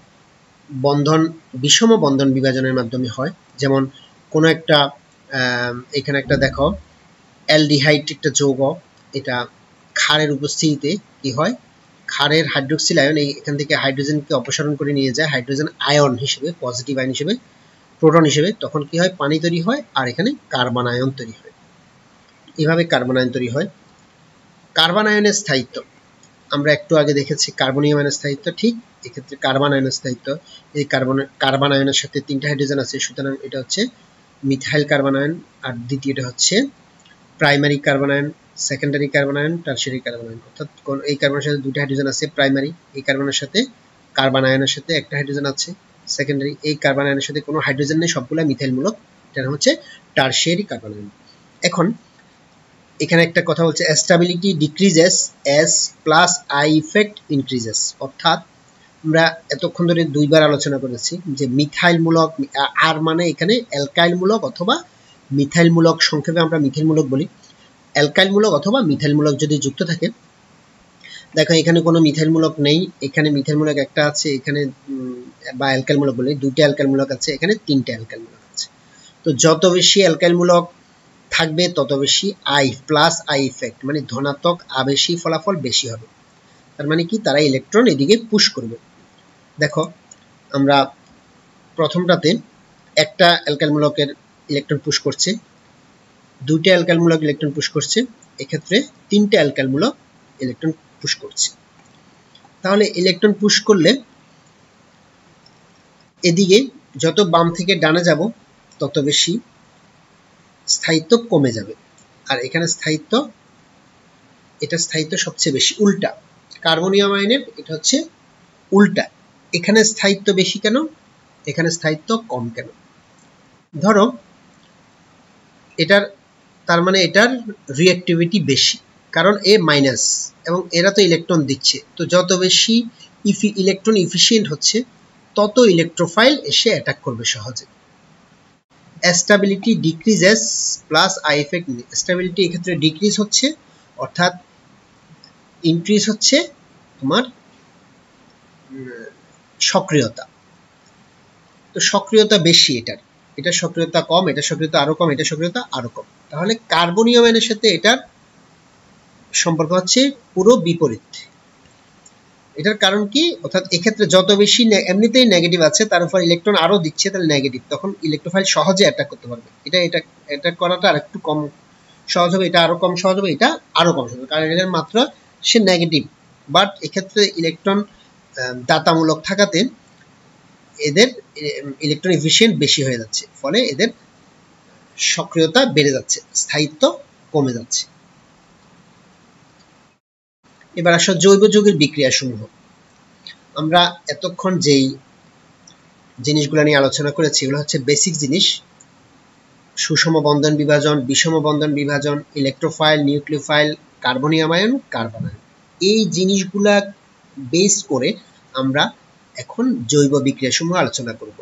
বিষম বন্ধন বিভাজনের মাধ্যমে হয়। যেমন কোনো একটা এখানে একটা দেখো অ্যালডিহাইড একটা যৌগ, এটা ক্ষারের উপস্থিতিতে কি হয়, ক্ষারের হাইড্রোক্সিল আয়ন এখান থেকে হাইড্রোজেনকে অপসারণ করে নিয়ে যায় হাইড্রোজেন আয়ন হিসেবে, পজিটিভ আয়ন হিসেবে, প্রোটন হিসেবে, তখন কি হয়, পানি তৈরি হয়, আর এখানে কার্বন আয়ন তৈরি হয়। এভাবে কার্বন আয়ন তৈরি হয়। কার্বন আয়নের স্থায়িত্ব আমরা একটু আগে দেখেছি, কার্বনিয়াম আয়নের স্থায়িত্ব, ঠিক এক্ষেত্রে কার্বন আয়নের স্থায়িত্ব। এই কার্বন আয়নের সাথে 3টা হাইড্রোজেন আছে, সুতরাং এটা হচ্ছে মিথাইল কার্বন আয়ন। আর দ্বিতীয়টা হচ্ছে primary carbon ion, secondary carbon ion, tertiary carbon ion. অর্থাৎ এই কার্বনের সাথে 2টা হাইড্রোজেন আছে প্রাইমারি, এই কার্বনের সাথে কার্বন আয়নের সাথে একটা হাইড্রোজেন আছে সেকেন্ডারি, এই কার্বন আয়নের সাথে কোনো হাইড্রোজেন নেই, সবগুলো মিথাইলমূলক, এটা হচ্ছে টারশিয়ারি কার্বন আয়ন। এখন এখানে একটা কথা বলছে, stability decreases as plus I effect increases. অর্থাৎ আমরা এতক্ষণ ধরে দুইবার আলোচনা করেছি যে মিথাইলমূলক, আর মানে এখানে অ্যালকাইলমূলক অথবা মিথাইলমূলক, সংক্ষেপে আমরা মিথাইলমূলক বলি। অ্যালকাইলমূলক অথবা মিথাইলমূলক যদি যুক্ত থাকে, দেখো এখানে কোনো মিথাইলমূলক নেই, এখানে মিথাইলমূলক একটা আছে, এখানে বা অ্যালকাইলমূলক বলি 2টা অ্যালকাইলমূলক আছে, এখানে 3টা অ্যালকাইলমূলক আছে। তো যত বেশি অ্যালকাইলমূলক থাকবে তত বেশি প্লাস আই ইফেক্ট, মানে ধনাত্মক আবেশী ফলাফল বেশি হবে। তার মানে কি, তারা ইলেকট্রন এদিকে পুশ করবে। দেখো আমরা প্রথমটাতে একটা অ্যালকাইলমূলকের ইলেকট্রন পুশ করছে, 2টা অ্যালকাইলমূলক ইলেকট্রন পুশ করছে, এক্ষেত্রে 3টা অ্যালকাইলমূলক ইলেকট্রন পুশ করছে। তাহলে ইলেকট্রন পুশ করলে এদিকে যত বাম থেকে ডানে যাব তত বেশি স্থায়িত্ব কমে যাবে। আর এখানে স্থায়িত্ব, এটা স্থায়িত্ব সবচেয়ে বেশি, উল্টা কার্বনিয়াম আয়নের এটা হচ্ছে উল্টা, এখানে স্থায়িত্ব বেশি কেন, এখানে স্থায়িত্ব কম কেন। ধরো এটার, তার মানে এটার রিঅ্যাক্টিভিটি বেশি, কারণ এ মাইনাস এবং এরা তো ইলেকট্রন দিচ্ছে, তো যত বেশি ইলেকট্রন এফিশিয়েন্ট হচ্ছে তত ইলেকট্রোফাইল এসে অ্যাটাক করবে সহজে। Stability decreases plus I effect, stability এক্ষেত্রে ডিক্রিজ হচ্ছে, অর্থাৎ ইনক্রিজ হচ্ছে তোমার সক্রিয়তা, তো সক্রিয়তা বেশি এটার, এটা সক্রিয়তা কম, এটা সক্রিয়তা আরো কম, এটা সক্রিয়তা আরো কম। তাহলে কার্বনিয়াম আয়নের সাথে এটার সম্পর্ক হচ্ছে পুরো বিপরীত। এটার কারণ কি, অর্থাৎ এক্ষেত্রে যত বেশি এমনিতেই নেগেটিভ আছে, তার উপর ইলেকট্রন আরো দিচ্ছে, তাহলে নেগেটিভ, তখন ইলেকট্রোফাইল সহজে অ্যাটাক করতে পারবে। এটা করাটা আর একটু কম সহজ হবে, এটা আরো কম সহজ হবে, এটা আরো কম সহজ হবে, কারণ এটার মাত্রা সে নেগেটিভ। বাট এক্ষেত্রে ইলেকট্রন দাতামূলক থাকাতে এদের ইলেকট্রন এফিশিয়েন্ট বেশি হয়ে যাচ্ছে, ফলে এদের সক্রিয়তা বেড়ে যাচ্ছে, স্থায়িত্ব কমে যাচ্ছে। এবার আসো জৈব যৌগের বিক্রিয়া সমূহ। আমরা এতক্ষণ যেই জিনিসগুলো নিয়ে আলোচনা করেছি এগুলো হচ্ছে বেসিক জিনিস, সুষম বন্ধন বিভাজন, বিষম বন্ধন বিভাজন, electrophile, nucleophile, carbonium ion, carbon ion. এই জিনিসগুলা বেস করে আমরা এখন জৈব বিক্রিয়া সমূহ আলোচনা করব,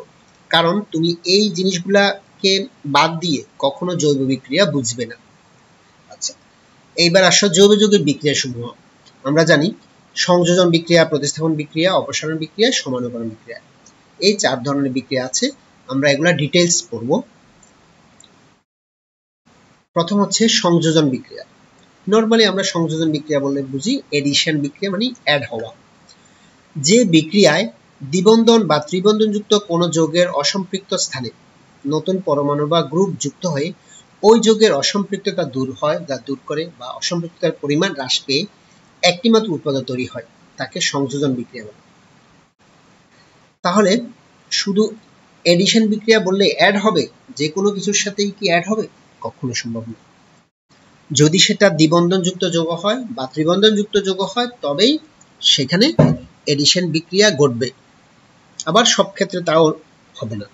কারণ তুমি এই জিনিসগুলাকে বাদ দিয়ে কখনো জৈব বিক্রিয়া বুঝবে না। আচ্ছা, এইবার আসো জৈব যৌগের বিক্রিয়া সমূহ। আমরা জানি সংযোজন বিক্রিয়া, প্রতিস্থাপন বিক্রিয়া, অপসারণ বিক্রিয়া, সমানুকরণ বিক্রিয়া, এই 4 ধরনের বিক্রিয়া আছে। আমরা এগুলা ডিটেইলস পড়ব। প্রথম হচ্ছে সংযোজন বিক্রিয়া। নরমালি আমরা সংযোজন বিক্রিয়া বললে বুঝি এডিশন বিক্রিয়া, মানে অ্যাড হওয়া। যে বিক্রিয়ায় দ্বিবন্ধন বা ত্রিবন্ধনযুক্ত কোনো যৌগের অসম্পৃক্ত স্থানে নতুন পরমাণু বা গ্রুপ যুক্ত হয়ে ওই যৌগের অসম্পৃক্ততা দূর হয়, যা দূর করে বা অসম্পৃক্ততার পরিমাণ হ্রাস পেয়ে একটি মাত্র উৎপাদক তৈরি হয়, তাকে সংযোজন বিক্রিয়া বলে। তাহলে শুধু এডিশন বিক্রিয়া বললে অ্যাড হবে, যে কোনো কিছুর সাথেই কি অ্যাড হবে? কখনো সম্ভব না। যদি সেটা দ্বিবন্ধনযুক্ত যৌগ হয় বা ত্রিবন্ধনযুক্ত যৌগ হয়, তবেই সেখানে এডিশন বিক্রিয়া ঘটবে। আবার সব ক্ষেত্রে তাও হবে না।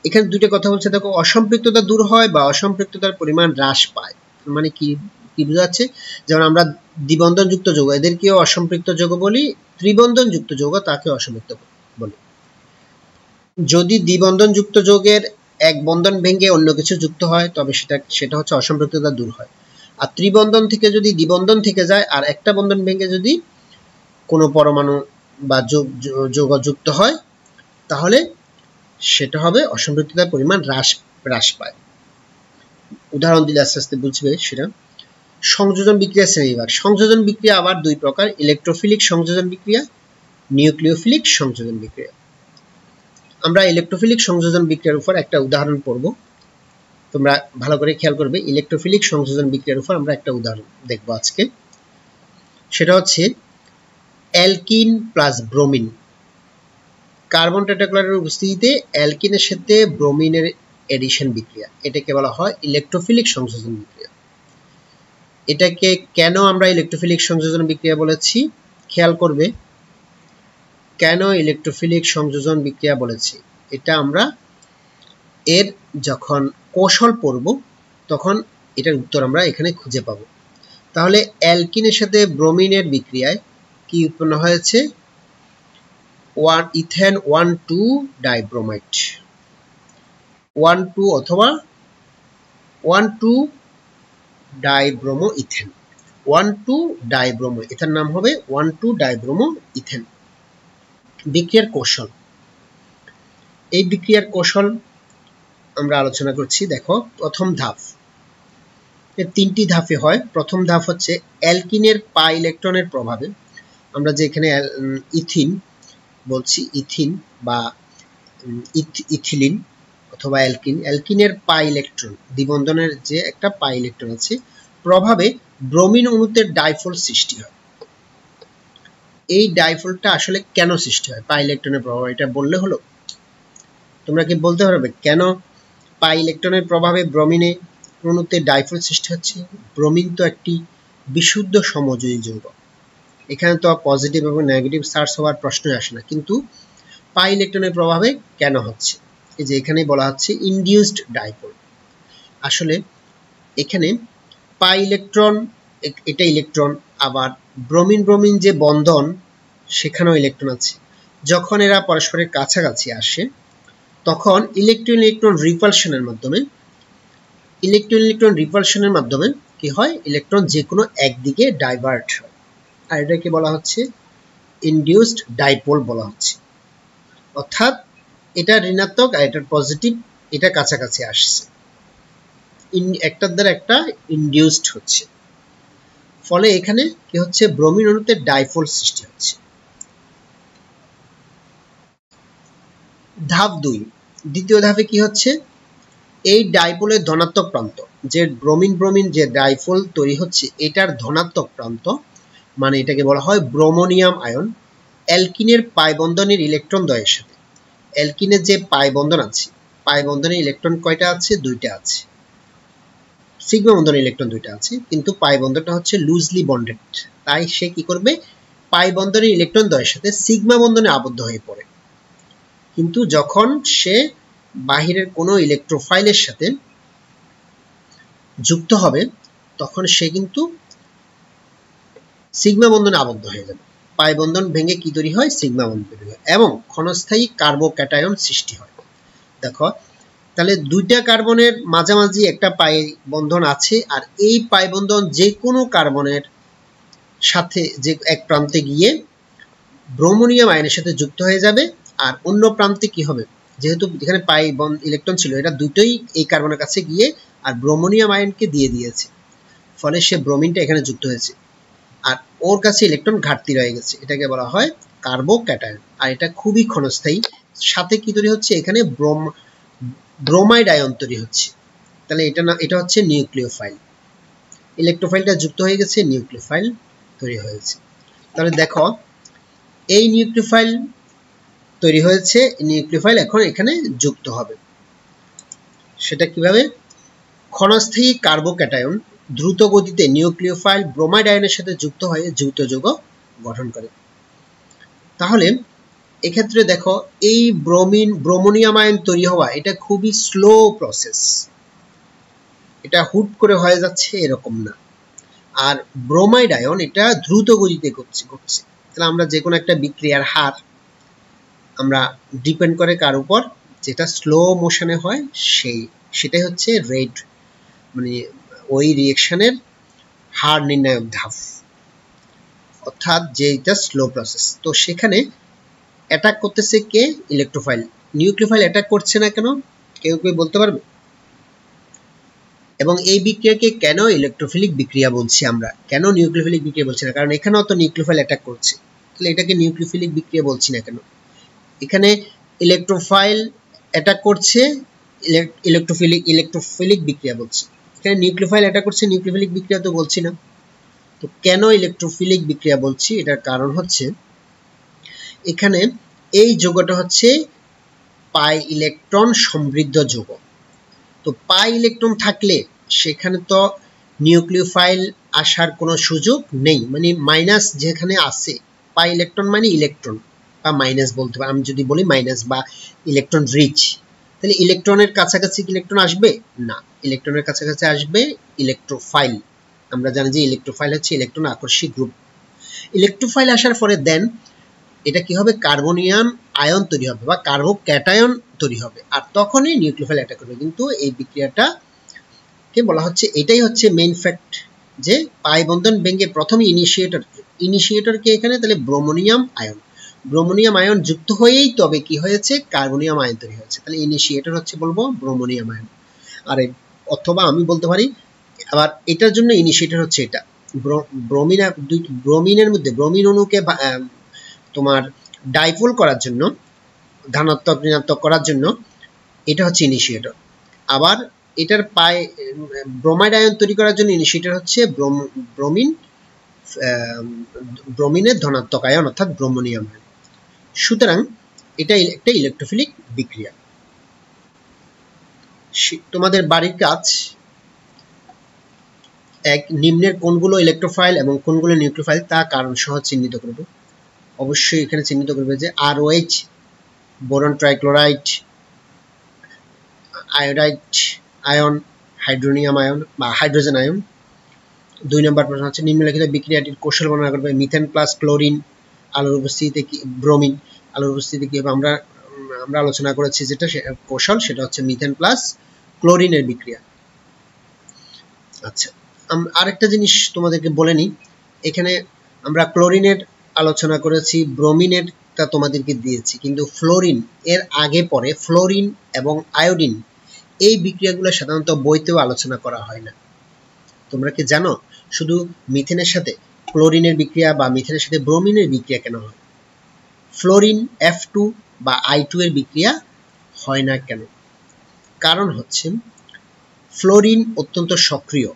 এখানে দুটো কথা বলছে, দেখো, অসম্পৃক্ততা দূর হয় বা অসম্পৃক্ততার পরিমাণ হ্রাস পায়। মানে কি কি বোঝাচ্ছে? যেমন আমরা দ্বিবন্ধনযুক্ত যৌগ এদেরকেও অসম্পৃক্ত যৌগ বলি, ত্রিবন্ধনযুক্ত যৌগ তাকে অসম্পৃক্ত বলি। যদি দ্বিবন্ধনযুক্ত যৌগের এক বন্ধন ভেঙে অন্য কিছু যুক্ত হয়, তবে সেটা হচ্ছে অসম্পৃক্ততা দূর হয়। আর ত্রিবন্ধন থেকে যদি দ্বিবন্ধন থেকে যায় আর একটা বন্ধন ভেঙে যদি কোনো পরমাণু বা যৌগ যুক্ত হয়, তাহলে সেটা হবে অসম্পৃক্ততার পরিমাণ হ্রাস পায়। উদাহরণ দিলে আস্তে আস্তে বুঝবে সেটা। সংযোজন বিক্রিয়া শ্রেণীবিভাগ। সংযোজন বিক্রিয়া আবার দুই প্রকার: ইলেকট্রোফিলিক সংযোজন বিক্রিয়া, নিউক্লিওফিলিক সংযোজন বিক্রিয়া। আমরা ইলেকট্রোফিলিক সংযোজন বিক্রিয়ার উপর একটা উদাহরণ পড়ব। তোমরা ভালো করে খেয়াল করবে। ইলেকট্রোফিলিক সংযোজন বিক্রিয়ার উপর আমরা একটা উদাহরণ দেখব আজকে। সেটা হচ্ছে অ্যালকিন প্লাস ব্রোমিন। কার্বন টেট্রাক্লোরাইডের উপস্থিতিতে অ্যালকিনের সাথে ব্রোমিনের এডিশন বিক্রিয়া, এটাকে বলা হয় ইলেকট্রোফিলিক সংযোজন বিক্রিয়া। এটাকে কেন আমরা ইলেকট্রোফিলিক সংযোজন বিক্রিয়া বলেছি খেয়াল করবে। কেন ইলেকট্রোফিলিক সংযোজন বিক্রিয়া বলেছি, এটা আমরা এর যখন কৌশল পড়ব তখন এটার উত্তর আমরা এখানে খুঁজে পাবো। তাহলে অ্যালকিনের সাথে ব্রোমিনের বিক্রিয়ায় কি উৎপন্ন হয়েছে? ইথেন 1,2 ডাইব্রোমাইড, 1,2 অথবা 1,2 ডাইব্রোমো ইথেন, 1,2 ডাইব্রোমো, এটার নাম হবে 1,2 ডাইব্রোমো ইথেন। বিক্রিয়ার কৌশল। এই বিক্রিয়ার কৌশল আমরা আলোচনা করছি। দেখো, প্রথম ধাপ, এর 3টি ধাপে হয়। প্রথম ধাপ হচ্ছে অ্যালকিনের পাই ইলেকট্রনের প্রভাবে। আমরা যে এখানে ইথিন বলছি, ইথিন বা ইথিলিন অথবা অ্যালকিন, অ্যালকিনের পাই ইলেকট্রন, দ্বিবন্ধনের যে একটা পাই ইলেকট্রন আছে, প্রভাবে ব্রোমিন অণুতে ডাইফোল সৃষ্টি হয়। এই ডাইফোলটা আসলে কেন সৃষ্টি হয়? পাই ইলেকট্রনের প্রভাবে, এটা বললে হলো? তোমরা কি বলতে পারবে কেন পাই ইলেকট্রনের প্রভাবে ব্রোমিনে অণুতে ডাইফোল সৃষ্টি হচ্ছে? ব্রোমিন তো একটি বিশুদ্ধ সমযোজী যৌগ, এখানে তো পজিটিভ এবং নেগেটিভ চার্জ হওয়ার প্রশ্নই আসে না। কিন্তু পাই ইলেকট্রনের প্রভাবে কেন হচ্ছে? এই যে এখানেই বলা হচ্ছে ইনডিউসড ডাইপোল। আসলে এখানে পাই ইলেকট্রন, এটা ইলেকট্রন, আবার ব্রোমিন ব্রোমিন যে বন্ধন সেখানেও ইলেকট্রন আছে। যখন এরা পরস্পরের কাছাকাছি আসে তখন ইলেকট্রন ইলেকট্রন রিপালশনের মাধ্যমে কি হয়? ইলেকট্রন যে কোনো একদিকে ডাইভার্ট হয়, আর এটাকে বলা হচ্ছে ইনডিউসড ডাইপোল বলা হচ্ছে। অর্থাৎ এটা ঋণাত্মক আর এটার পজিটিভ, এটা কাছাকাছি আসছে, একটার দ্বারা একটা ইনডিউসড হচ্ছে। ফলে এখানে কি হচ্ছে? ব্রোমিন অণুতে ডাইপোল সৃষ্টি হচ্ছে। ধাপ 2, দ্বিতীয় ধাপে কি হচ্ছে? এই ডাইপোলের ধনাত্মক প্রান্ত, যে ব্রোমিন ব্রোমিন যে ডাইপোল তৈরি হচ্ছে, এটার ধনাত্মক প্রান্ত, মানে এটাকে বলা হয় ব্রোমোনিয়াম আয়ন, অ্যালকিনের পাই বন্ধনের ইলেকট্রন দ্বয়ের সাথে। অ্যালকিনের যে পাই বন্ধন আছে, পাই বন্ধনের ইলেকট্রন কয়টা আছে? 2টা আছে। সিগমা বন্ধনের ইলেকট্রন 2টা আছে, কিন্তু পাই বন্ধনটা হচ্ছে লুজলি বন্ডেড, তাই সে কি করবে? পাই বন্ধনের ইলেকট্রন দ্বয়ের সাথে সিগমা বন্ধনে আবদ্ধ হয়ে পড়ে। কিন্তু যখন সে বাহিরের কোনো ইলেকট্রোফাইলের সাথে যুক্ত হবে তখন সে কিন্তু সিগমা বন্ধনে আবদ্ধ হয়ে যাবে। পাই বন্ধন ভেঙে কি তৈরি হয়? সিগমা বন্ধন তৈরি হয় এবং ক্ষণস্থায়ী কার্বোক্যাটায়ন সৃষ্টি হয়। দেখো, তাহলে দুইটা কার্বনের মাঝামাঝি একটা পাই বন্ধন আছে, আর এই পাই বন্ধন যে কোনো কার্বনের সাথে যে এক প্রান্তে গিয়ে ব্রোমোনিয়াম আয়নের সাথে যুক্ত হয়ে যাবে, আর অন্য প্রান্তে কি হবে, যেহেতু এখানে পাই বন্ড ইলেকট্রন ছিল, এটা দুটোই এই কার্বনের কাছে গিয়ে আর ব্রোমোনিয়াম আয়নকে দিয়ে দিয়েছে, ফলে সে ব্রোমিনটা এখানে যুক্ত হয়েছে, আর ওর কাছে ইলেকট্রন ঘাটতি রয়ে গেছে, এটাকে বলা হয় কার্বোক্যাটায়ন। আর এটা খুবই ক্ষণস্থায়ী। সাথে কি তৈরি হচ্ছে, এখানে ব্রোমাইড আয়ন তৈরি হচ্ছে। তাহলে এটা হচ্ছে নিউক্লিওফাইল। ইলেকট্রোফাইলটা যুক্ত হয়ে গেছে, নিউক্লিওফাইল তৈরি হয়েছে। তাহলে দেখো এই নিউক্লিওফাইল তৈরি হয়েছে, নিউক্লিওফাইল এখন এখানে যুক্ত হবে। সেটা কিভাবে, ক্ষণস্থায়ী কার্বোক্যাটায়ন দ্রুত গতিতে নিউক্লিওফাইল ব্রোমাইড আয়নের সাথে যুক্ত হয়ে যৌথ যৌগ গঠন করে। তাহলে এক্ষেত্রে দেখো এই ব্রোমোনিয়াম আয়ন তৈরি হওয়া এটা খুবই স্লো প্রসেস, এটা হুট করে হয়ে যাচ্ছে এরকম না। আর ব্রোমাইড আয়ন এটা দ্রুত গতিতে ঘটছে। তাহলে আমরা যে কোনো একটা বিক্রিয়ার হার আমরা ডিপেন্ড করে কার উপর, যেটা স্লো মোশনে হয় সেটাই হচ্ছে রেট, মানে ওই রিঅ্যাকশনের হার নির্ণায়ক ধাপ, অর্থাৎ যেটা স্লো প্রসেস। তো সেখানে অ্যাটাক করতেছে কে, ইলেকট্রোফাইল। নিউক্লিওফাইল অ্যাটাক করছে না কেন, কেউ বলতে পারবে? এবং এই বিক্রিয়াকে কেন ইলেকট্রোফিলিক বিক্রিয়া বলছি আমরা, কেন নিউক্লিওফিলিক বিক্রিয়া বলছি না? কারণ এখানেও তো নিউক্লিওফাইল অ্যাটাক করছে, তাহলে এটাকে নিউক্লিওফিলিক বিক্রিয়া বলছি না কেন? এখানে ইলেকট্রোফাইল অ্যাটাক করছে, ইলেকট্রোফিলিক বিক্রিয়া বলছি। এখানে নিউক্লিওফাইল অ্যাটাক করছে, নিউক্লিওফিলিক বিক্রিয়া তো বলছি না। তো কেন ইলেকট্রোফিলিক বিক্রিয়া বলছি, এটার কারণ হচ্ছে এখানে এই যৌগটা হচ্ছে পাই ইলেকট্রন সমৃদ্ধ যৌগ। তো পাই ইলেকট্রন থাকলে সেখানে তো নিউক্লিওফাইল আসার কোনো সুযোগ নেই, মানে মাইনাস যেখানে আছে, পাই ইলেকট্রন মানে ইলেকট্রন বা মাইনাস বলতে পারি, আমি যদি বলি মাইনাস বা ইলেকট্রন রিচ, তাহলে ইলেকট্রনের কাছাকাছি ইলেকট্রন আসবে না, ইলেকট্রনের কাছাকাছি আসবে ইলেকট্রোফাইল। আমরা জানি যে ইলেকট্রোফাইল হচ্ছে ইলেকট্রন আকর্ষী গ্রুপ। ইলেকট্রোফাইল আসার পরে দেন এটা কি হবে, কার্বনিয়াম আয়ন তৈরি হবে বা কার্বোক্যাটায়ন তৈরি হবে, আর তখনই নিউক্লিওফাইল অ্যাটাক করবে। কিন্তু এই বিক্রিয়াটা কে বলা হচ্ছে, এটাই হচ্ছে মেইন ফ্যাক্ট, যে পাই বন্ধন ভেঙে প্রথমে ইনিশিয়েটরকে এখানে, তাহলে ব্রোমোনিয়াম আয়ন যুক্ত হয়েই তবে কি হয়েছে, কার্বনিয়াম আয়ন তৈরি হয়েছে। তাহলে ইনিশিয়েটর হচ্ছে বলবো ব্রোমোনিয়াম আয়ন। আর অথবা আমি বলতে পারি আবার এটার জন্য ইনিশিয়েটর হচ্ছে এটা, ব্রোমিনের মধ্যে ব্রোমিন অণুকে তোমার ডাইপোল করার জন্য, ধনাত্মক ঋণাত্মক করার জন্য এটা হচ্ছে ইনিশিয়েটর। আবার এটার ব্রোমাইড আয়ন তৈরি করার জন্য ইনিশিয়েটর হচ্ছে ব্রোমিনের ধনাত্মক আয়ন অর্থাৎ ব্রোমোনিয়াম আয়ন। সুতরাং এটা একটা ইলেকট্রোফিলিক বিক্রিয়া। তোমাদের বাড়ির কাজ, এক নিম্নের কোনগুলো ইলেকট্রোফাইল এবং কোনগুলো নিউক্লিওফাইল তা কারণ সহ চিহ্নিত করবে। অবশ্যই এখানে চিহ্নিত করবে যে ROH boron trichloride, iodide ion, hydronium ion বা হাইড্রোজেন আয়ন। 2 নম্বর প্রশ্ন হচ্ছে নিম্নলিখিত বিক্রিয়াটির কৌশল বর্ণনা করবে। মিথেন প্লাস ক্লোরিন আলোর উপস্থিতিতে কি, ব্রোমিন আলোর উপস্থিতিতে কি হবে, আমরা আলোচনা করেছি যেটা কৌশল, সেটা হচ্ছে মিথেন প্লাস ক্লোরিনের বিক্রিয়া। আচ্ছা, আরেকটা জিনিস তোমাদেরকে বলে নিই, এখানে আমরা ক্লোরিনের আলোচনা করেছি, ব্রোমিনের তা তোমাদেরকে দিয়েছি, কিন্তু ফ্লোরিন এর আগে পরে, ফ্লোরিন এবং আয়োডিন এই বিক্রিয়াগুলো সাধারণত বইতেও আলোচনা করা হয় না। তোমরা কি জানো শুধু মিথেনের সাথে ক্লোরিনের বিক্রিয়া বা মিথেনের সাথে ব্রোমিনের বিক্রিয়া কেন হয়, ফ্লোরিন F2 বা I2 এর বিক্রিয়া হয় না কেন? কারণ হচ্ছে ফ্লোরিন অত্যন্ত সক্রিয়,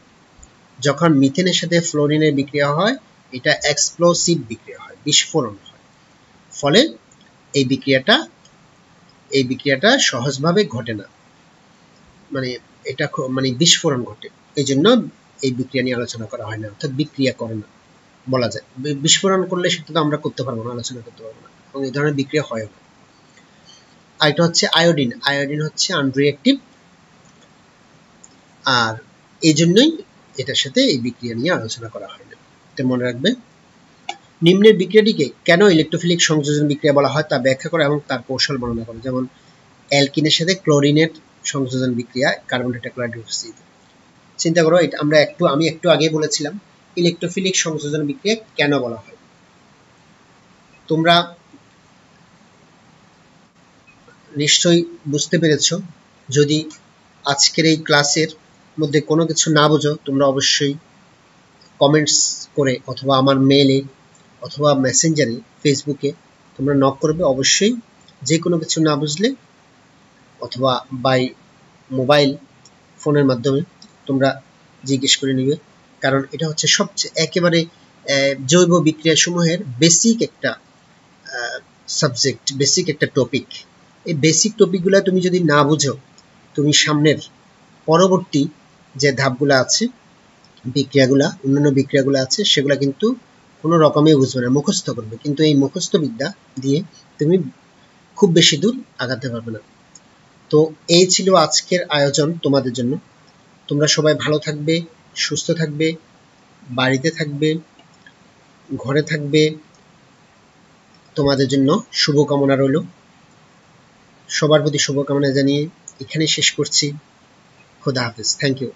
যখন মিথেনের সাথে ফ্লোরিনের বিক্রিয়া হয় এটা এক্সপ্লোসিভ বিক্রিয়া হয়, বিস্ফোরণ হয়, ফলে এই বিক্রিয়াটা সহজভাবে ঘটে না, মানে এটা মানে বিস্ফোরণ ঘটে, এই জন্য এই বিক্রিয়া নিয়ে আলোচনা করা হয় না, অর্থাৎ বিক্রিয়া করে না বলা যায়। বিস্ফোরণ করলে সেটা তো আমরা করতে পারবো না, আলোচনা করতে পারবো না, এবং এই ধরনের বিক্রিয়া হয় না। আর এটা হচ্ছে আয়োডিন হচ্ছে আনরিঅ্যাক্টিভ, আর এই জন্যই এটার সাথে এই বিক্রিয়া নিয়ে আলোচনা করা হয় না, এটা মনে রাখবে। নিম্নের বিক্রিয়াটিকে কেন ইলেকট্রোফিলিক সংযোজন বিক্রিয়া বলা হয় তা ব্যাখ্যা করে এবং তার কৌশল বর্ণনা করে। যেমন অ্যালকিনের সাথে ক্লোরিনের সংযোজন বিক্রিয়া কার্বন টেট্রাক্লোরাইড রূপস্থিত। চিন্তা করো, এটা আমি একটু আগে বলেছিলাম ইলেকট্রোফিলিক সংযোজন বিক্রিয়া কেন বলা হয়। তোমরা নিশ্চয়ই বুঝতে পেরেছো। যদি আজকের এই ক্লাসের মধ্যে কোনো কিছু না বোঝো, তোমরা অবশ্যই কমেন্টস করে অথবা আমার মেইলে অথবা মেসেঞ্জারে, ফেসবুকে তোমরা নক করবে। অবশ্যই যে কোনো কিছু না বুঝলে অথবা বাই মোবাইল ফোনের মাধ্যমে তোমরা জিজ্ঞেস করে নিবে, কারণ এটা হচ্ছে সবচেয়ে একেবারে জৈব বিক্রিয়া সমূহের বেসিক একটা সাবজেক্ট, বেসিক একটা টপিক। এই বেসিক টপিকগুলো তুমি যদি না বুঝো, তুমি সামনের পরবর্তী যে ধাপগুলো আছে, বিক্রিয়াগুলা, অন্যান্য বিক্রিয়াগুলো আছে, সেগুলা কিন্তু কোনো রকমই বুঝবে না, মুখস্থ করবে। কিন্তু এই মুখস্থ বিদ্যা দিয়ে তুমি খুব বেশি দূর আগাতে পারবে না। তো এই ছিল আজকের আয়োজন তোমাদের জন্য। তোমরা সবাই ভালো থাকবে, সুস্থ থাকবে, বাড়িতে থাকবে, ঘরে থাকবে। তোমাদের জন্য শুভকামনা রইল। সবার প্রতি শুভকামনা জানিয়ে এখানে শেষ করছি। খোদা হাফেজ। Thank you.